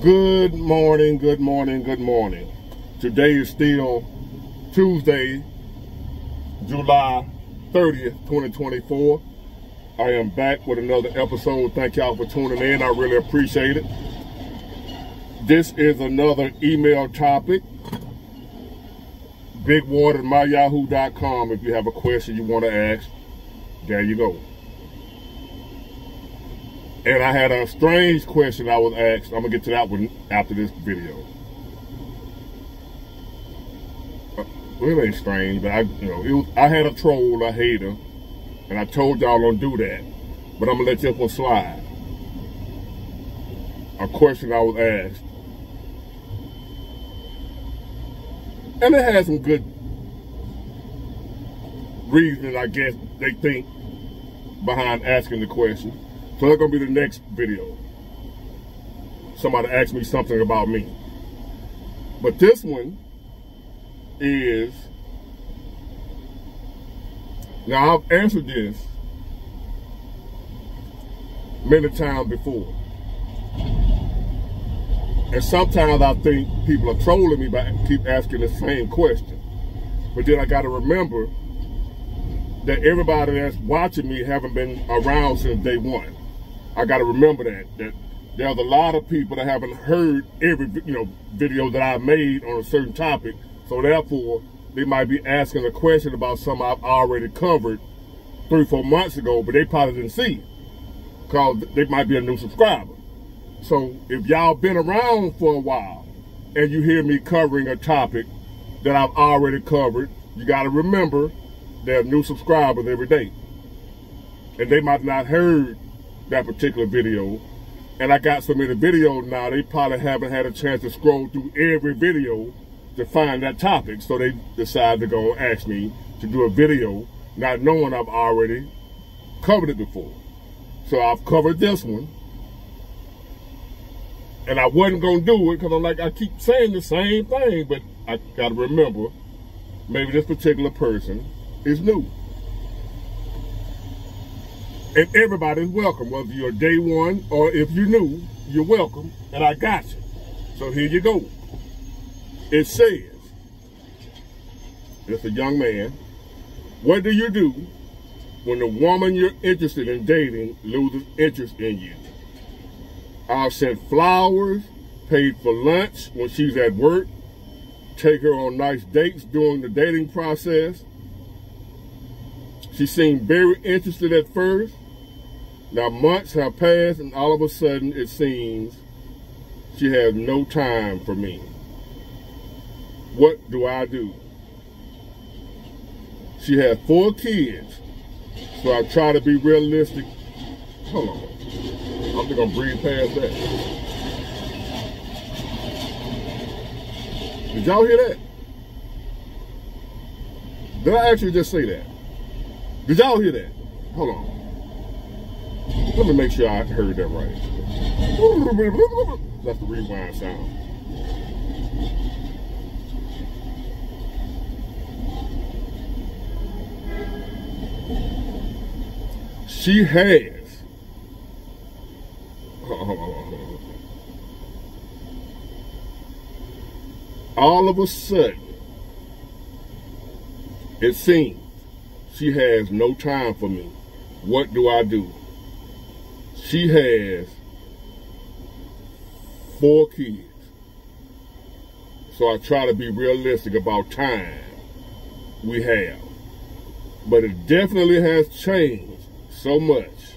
Good morning, good morning, good morning. Today is still Tuesday, July 30th, 2024. I am back with another episode. Thank y'all for tuning in. I really appreciate it. This is another email topic. BigWard@myyahoo.com. If you have a question you want to ask, there you go. And I had a strange question I was asked. I'm going to get to that one after this video. Well, it ain't strange, but I had a troll, a hater, and I told y'all don't do that. But I'm going to let this one slide. A question I was asked. And it has some good reason, I guess, they think behind asking the question. So that's going to be the next video. Somebody asked me something about me. But this one is, now I've answered this many times before. And sometimes I think people are trolling me by keep asking the same question. But then I got to remember that everybody that's watching me haven't been around since day one. I got to remember that there's a lot of people that haven't heard every video that I made on a certain topic. So therefore, they might be asking a question about something I've already covered 3-4 months ago, but they probably didn't see it because they might be a new subscriber. So if y'all been around for a while and you hear me covering a topic that I've already covered, you got to remember there are new subscribers every day. And they might not heard that particular video. And I got so many videos now, they probably haven't had a chance to scroll through every video to find that topic. So they decided to go and ask me to do a video, not knowing I've already covered it before. So I've covered this one. And I wasn't going to do it because I keep saying the same thing, but I got to remember, maybe this particular person is new. And everybody's welcome, whether you're day one or if you're new, you're welcome, and I got you. So here you go. It says, it's a young man, what do you do when the woman you're interested in dating loses interest in you? I've sent flowers, paid for lunch when she's at work, take her on nice dates during the dating process. She seemed very interested at first. Now months have passed and all of a sudden it seems she has no time for me. What do I do? She has 4 kids, so I try to be realistic. Hold on. I'm just gonna breathe past that. Did y'all hear that? Did I actually just say that? Did y'all hear that? Hold on. Let me make sure I heard that right. That's the rewind sound. She has. All of a sudden, it seems she has no time for me. What do I do? She has 4 kids. So I try to be realistic about time we have. But it definitely has changed so much.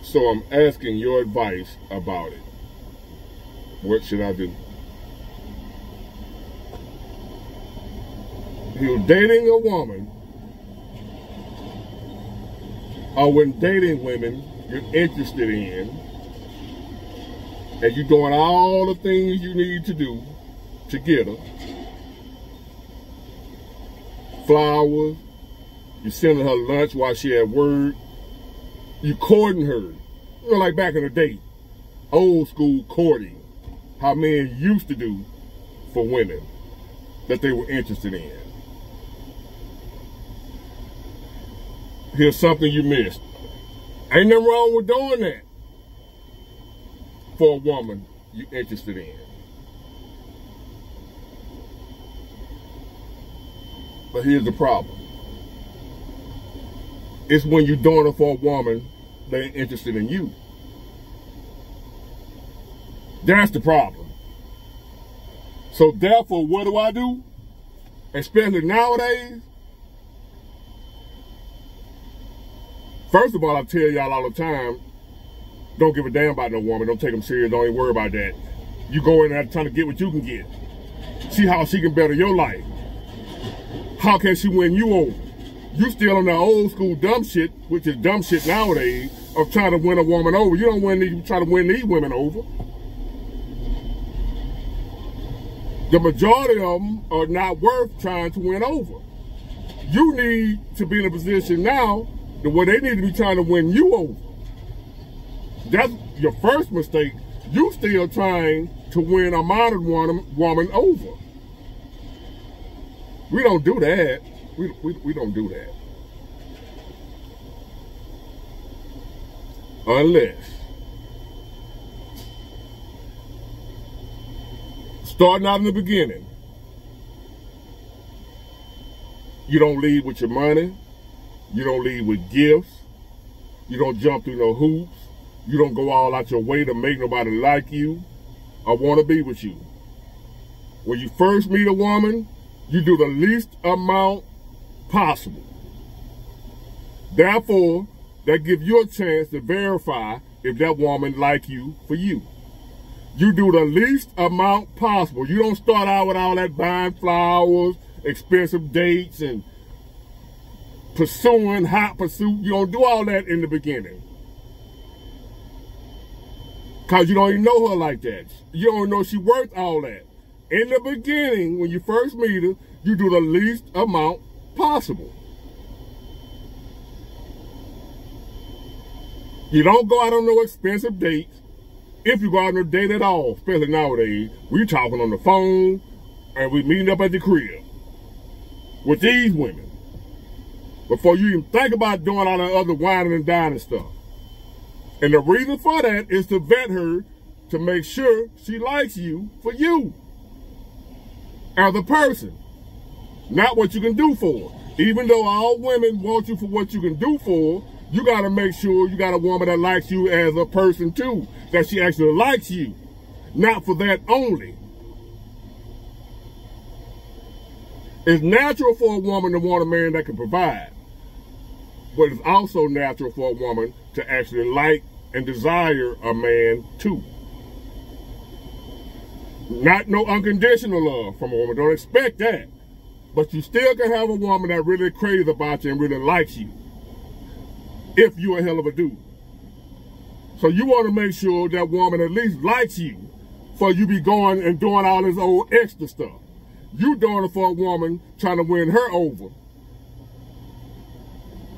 So I'm asking your advice about it. What should I do? You're dating a woman, or when dating women you're interested in, and you're doing all the things you need to do to get her. Flowers, you're sending her lunch while she at work, you courting her. Like back in the day, old school courting, how men used to do for women that they were interested in. Here's something you missed. Ain't nothing wrong with doing that. for a woman you're interested in. But here's the problem. It's when you're doing it for a woman that ain't interested in you. That's the problem. So therefore, what do? Especially nowadays. First of all, I tell y'all all the time, don't give a damn about no woman. Don't take them serious. Don't even worry about that. You go in there trying to get what you can get. See how she can better your life. How can she win you over? You still on that old school dumb shit, which is dumb shit nowadays, of trying to win a woman over. You don't try to win these women over. The majority of them are not worth trying to win over. You need to be in a position now where they need to be trying to win you over. That's your first mistake. You still trying to win a modern woman over. We don't do that. We don't do that. Unless starting out in the beginning, you don't lead with your money, you don't lead with gifts, you don't jump through no hoops, you don't go all out your way to make nobody like you or want to be with you. When you first meet a woman, you do the least amount possible. Therefore, that gives you a chance to verify if that woman like you for you. You do the least amount possible. You don't start out with all that buying flowers, expensive dates, and pursuing hot pursuit. You don't do all that in the beginning. Because you don't even know her like that. You don't know she worth all that. In the beginning, when you first meet her, you do the least amount possible. You don't go out on no expensive dates. If you go out on a date at all, especially nowadays, we talking on the phone and we meeting up at the crib with these women before you even think about doing all that other whining and dining stuff. And the reason for that is to vet her to make sure she likes you for you as a person, not what you can do for her. Even though all women want you for what you can do for her, you got to make sure you got a woman that likes you as a person too, that she actually likes you, not for that only. It's natural for a woman to want a man that can provide, but it's also natural for a woman to actually like and desire a man too. Not no unconditional love from a woman. Don't expect that. But you still can have a woman that really craves about you and really likes you, if you're a hell of a dude. So you want to make sure that woman at least likes you before you be going and doing all this old extra stuff. You doing it for a woman trying to win her over,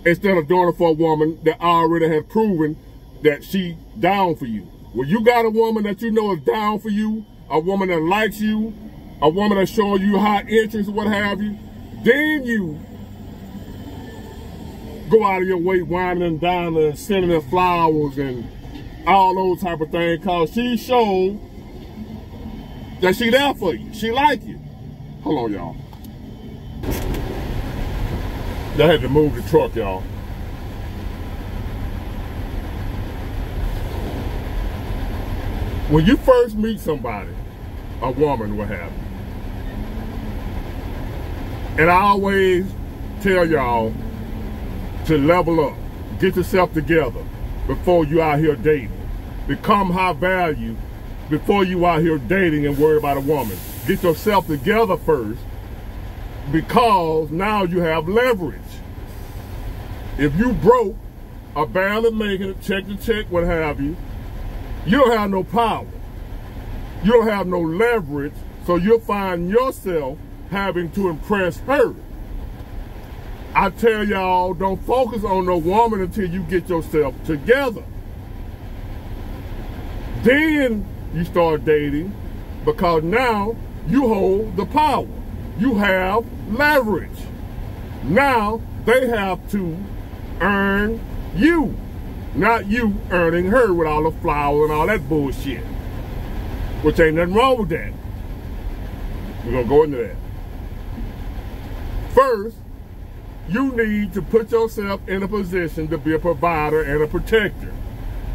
instead of doing it for a woman that already has proven that she down for you. When you got a woman that you know is down for you, a woman that likes you, a woman that's showing you high interest, what have you, then you go out of your way whining and dining and sending her flowers and all those type of things, because she showed that she there for you. She like you. Hold on, y'all. I had to move the truck, y'all. When you first meet somebody, a woman, what have you, and I always tell y'all to level up, get yourself together before you out here dating. Become high value before you out here dating and worry about a woman. Get yourself together first, because now you have leverage. If you broke, or barely making it, check to check, what have you, you don't have no power. You don't have no leverage, so you'll find yourself having to impress her. I tell y'all, don't focus on no woman until you get yourself together. Then you start dating, because now you hold the power. You have leverage. Now they have to earn you. Not you earning her with all the flowers and all that bullshit. Which ain't nothing wrong with that. We're going to go into that. First, you need to put yourself in a position to be a provider and a protector.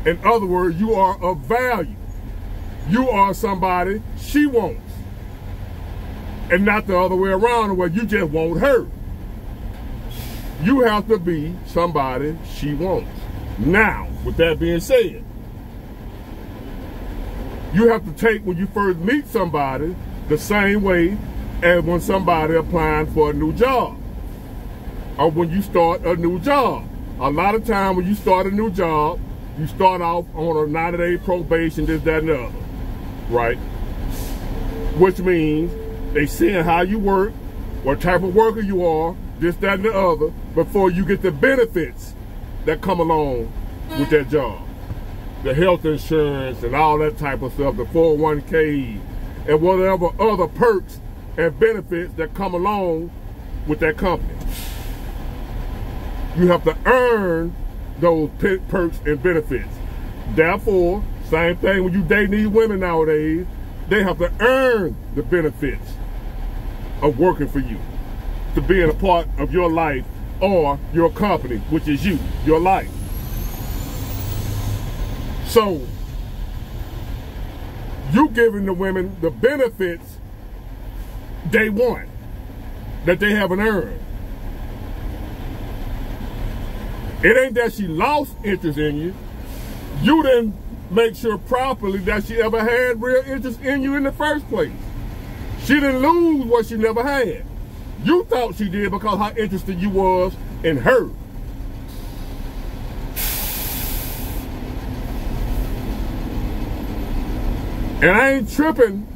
In other words, you are of value. You are somebody she wants. And not the other way around where you just want her. You have to be somebody she wants. Now, with that being said, you have to take when you first meet somebody the same way as when somebody applying for a new job. Or when you start a new job. A lot of time when you start a new job, you start off on a 90-day probation, this, that, and the other. Right? Which means they seeing how you work, what type of worker you are, this, that, and the other, before you get the benefits that come along with that job. The health insurance and all that type of stuff, the 401k, and whatever other perks and benefits that come along with that company. You have to earn those perks and benefits. Therefore, same thing when you date these women nowadays, they have to earn the benefits of working for you, to being a part of your life or your company, which is you, your life. So, you giving the women the benefits they want, that they haven't earned. It ain't that she lost interest in you. You didn't make sure properly that she ever had real interest in you in the first place. She didn't lose what she never had. You thought she did because how interested you was in her. And I ain't tripping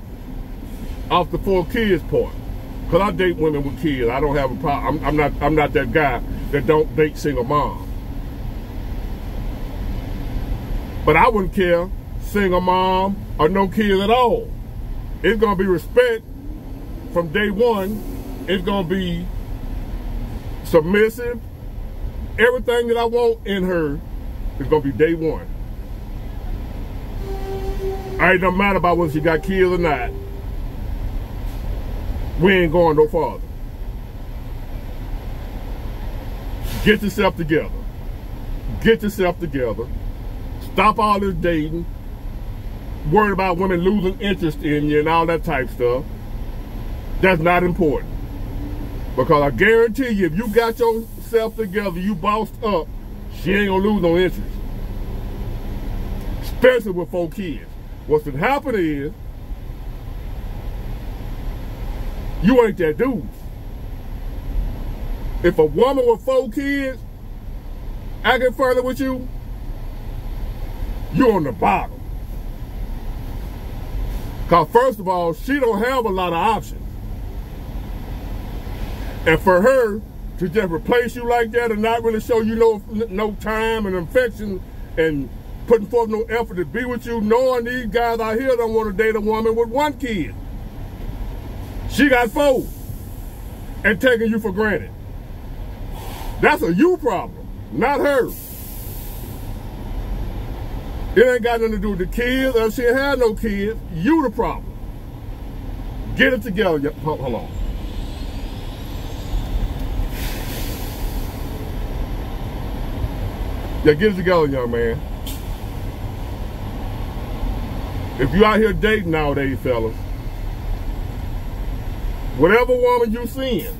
off the 4 kids part, because I date women with kids. I don't have a problem. I'm not that guy that don't date single moms. But I wouldn't care, single mom or no kids at all. It's gonna be respect from day one. It's gonna be submissive. Everything that I want in her is gonna be day one. It don't matter about whether she got kids or not. We ain't going no farther. Get yourself together. Get yourself together. Stop all this dating. Worried about women losing interest in you and all that type stuff. That's not important. Because I guarantee you, if you got yourself together, you bossed up, she ain't gonna lose no interest. Especially with 4 kids. What's gonna happen is, you ain't that dude. If a woman with 4 kids acting further with you, you're on the bottom. Because first of all, she don't have a lot of options. And for her to just replace you like that and not really show you no time and affection and putting forth no effort to be with you, knowing these guys out here don't want to date a woman with 1 kid. She got 4 and taking you for granted. That's a you problem, not her. It ain't got nothing to do with the kids. If she ain't had no kids, you the problem. Get it together. Hold on. Yeah, get it together, young man. If you out here dating nowadays, fellas, whatever woman you seeing,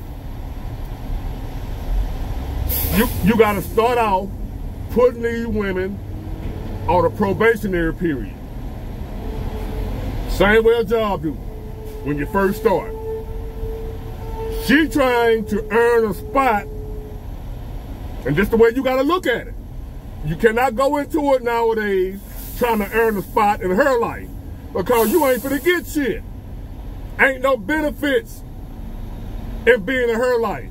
you got to start out putting these women on a probationary period. Same way a job do when you first start. She trying to earn a spot, and this the way you got to look at it. You cannot go into it nowadays trying to earn a spot in her life, because you ain't finna get shit. Ain't no benefits in being in her life.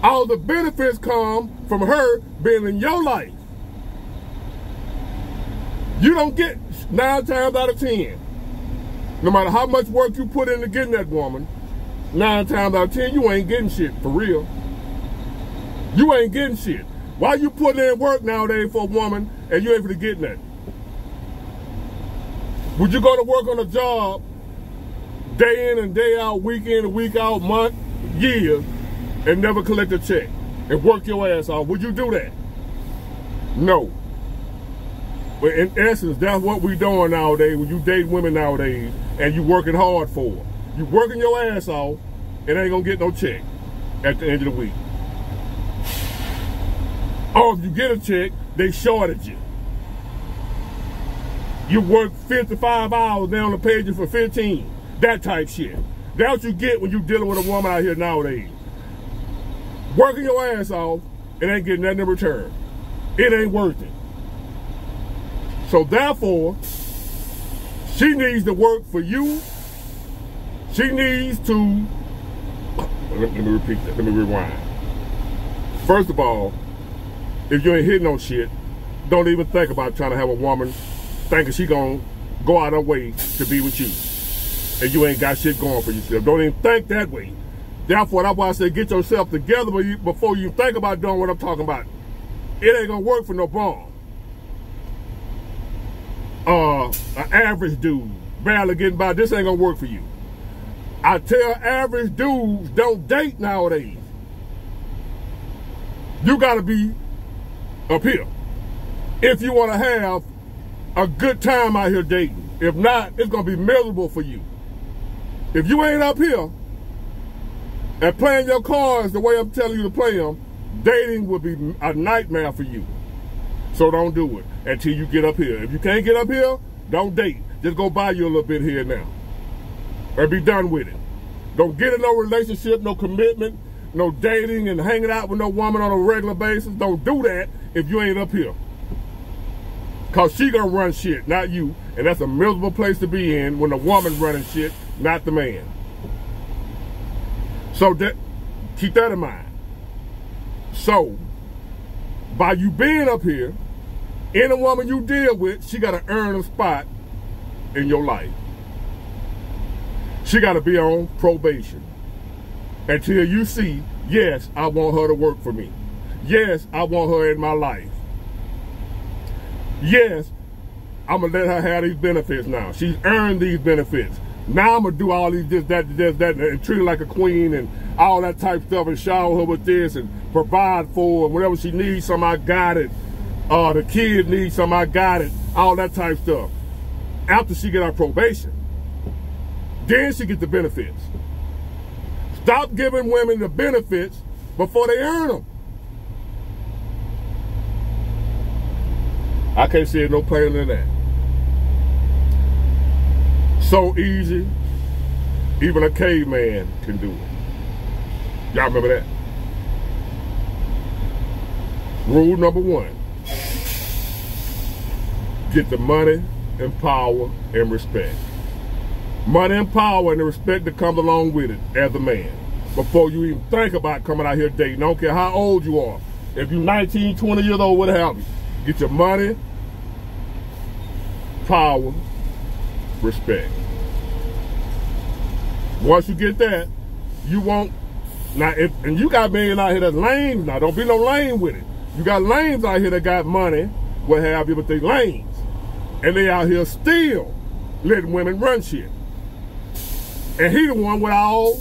All the benefits come from her being in your life. You don't get 9 times out of 10. No matter how much work you put into getting that woman, 9 times out of 10, you ain't getting shit, for real. You ain't getting shit. Why you putting in work nowadays for a woman and you ain't for getting that? Would you go to work on a job day in and day out, week in and week out, month, year, and never collect a check and work your ass off? Would you do that? No. But in essence, that's what we doing nowadays when you date women nowadays and you working hard for her. You working your ass off and ain't gonna get no check at the end of the week. Or if you get a check, they shorted you. You work 55 hours, they only paid you for 15. That type shit. That's what you get when you dealing with a woman out here nowadays. Working your ass off and ain't getting nothing in return. It ain't worth it. So therefore, she needs to work for you. She needs to, let me repeat that, let me rewind. First of all, if you ain't hitting no shit, don't even think about trying to have a woman thinking she gonna go out her way to be with you. And you ain't got shit going for yourself. Don't even think that way. Therefore, that's why I say get yourself together before you think about doing what I'm talking about. It ain't gonna work for no bum. An average dude, barely getting by, this ain't gonna work for you. I tell average dudes, don't date nowadays. You gotta be up here if you wanna have a good time out here dating. If not, it's gonna be miserable for you. If you ain't up here and playing your cards the way I'm telling you to play them, dating will be a nightmare for you. So don't do it until you get up here. If you can't get up here, don't date. Just go buy you a little bit here and now. Or be done with it. Don't get in no relationship, no commitment, no dating and hanging out with no woman on a regular basis. Don't do that if you ain't up here. Cause she gonna run shit, not you. And that's a miserable place to be in when the woman running shit, not the man. So keep that in mind. So, by you being up here, any woman you deal with, she gotta earn a spot in your life. She gotta be on probation until you see, yes, I want her to work for me. Yes, I want her in my life. Yes, I'm gonna let her have these benefits now. She's earned these benefits. Now I'm gonna do all these this, that, and treat her like a queen and all that type stuff and shower her with this and provide for her. Whatever she needs, something I got it. The kids need something, I got it. All that type stuff. After she get her probation, then she get the benefits. Stop giving women the benefits before they earn them. I can't say it no plainer than that. So easy, even a caveman can do it. Y'all remember that? Rule number 1. Get the money and power and respect. Money and power and the respect that comes along with it as a man. Before you even think about coming out here dating. I don't care how old you are. If you're 19, 20 years old, what have you. Get your money, power, respect. Once you get that, you won't. Now, and you got men out here that's lame. Now, don't be no lame with it. You got lames out here that got money, what have you, but they lames. And they out here still letting women run shit. And he the one with all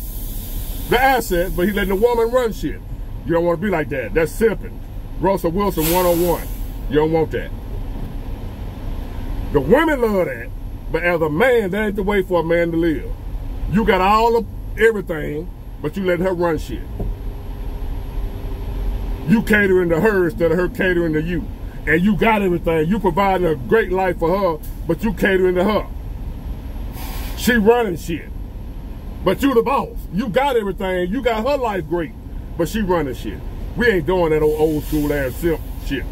the assets, but he letting the woman run shit. You don't want to be like that. That's simping. Russell Wilson 101. You don't want that. The women love that, but as a man, that ain't the way for a man to live. You got all of everything, but you let her run shit. You catering to her instead of her catering to you. And you got everything. You providing a great life for her, but you catering to her. She running shit. But you the boss. You got everything. You got her life great, but she running shit. We ain't doing that old school ass simp shit.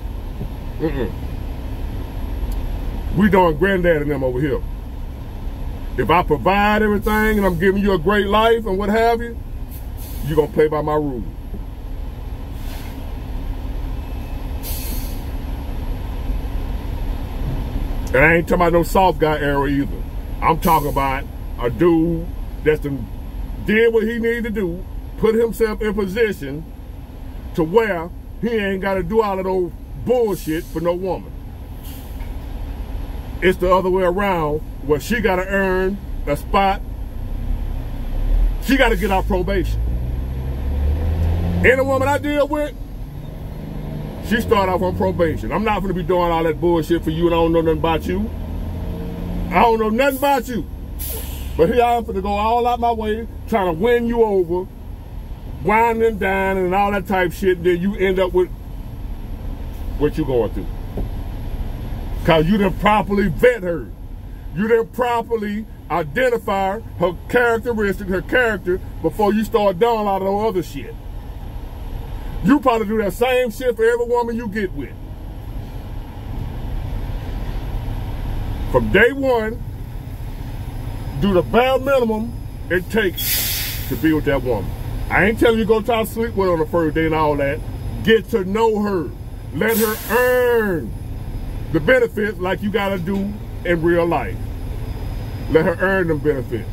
We doing granddad and them over here. If I provide everything and I'm giving you a great life and what have you, you're going to play by my rules. And I ain't talking about no soft guy era either. I'm talking about a dude that's did what he needed to do, put himself in position to where he ain't got to do all of those bullshit for no woman. It's the other way around, where she got to earn a spot. She got to get out probation. Any woman I deal with, she start off on probation. I'm not going to be doing all that bullshit for you and I don't know nothing about you. I don't know nothing about you. But here I am going to go all out my way, trying to win you over, winding and dining and all that type shit, then you end up with what you going through. Because you didn't properly vet her. You didn't properly identify her characteristics, her character, before you start doing a lot of other shit. You probably do that same shit for every woman you get with. From day one, do the bare minimum it takes to be with that woman. I ain't telling you go try to sleep with her on the first day and all that. Get to know her. Let her earn the benefits like you gotta do in real life. Let her earn them benefits.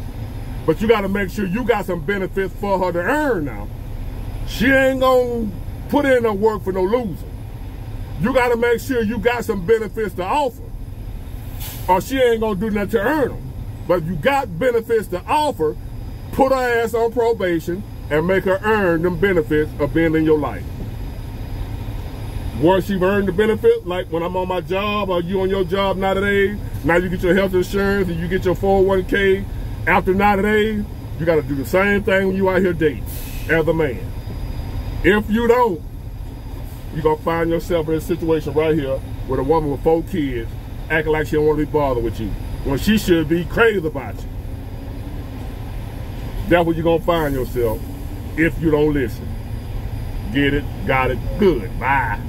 But you gotta make sure you got some benefits for her to earn now. She ain't gonna put in no work for no loser. You gotta make sure you got some benefits to offer, or she ain't gonna do nothing to earn them. But if you got benefits to offer, put her ass on probation and make her earn them benefits of being in your life. Once you've earned the benefit, like when I'm on my job or you on your job 90 days, now you get your health insurance and you get your 401k after 90 days, you got to do the same thing when you out here dating as a man. If you don't, you're going to find yourself in a situation right here with a woman with 4 kids acting like she don't want to be bothered with you when she should be crazy about you. That's what you're going to find yourself if you don't listen. Get it? Got it? Good. Bye.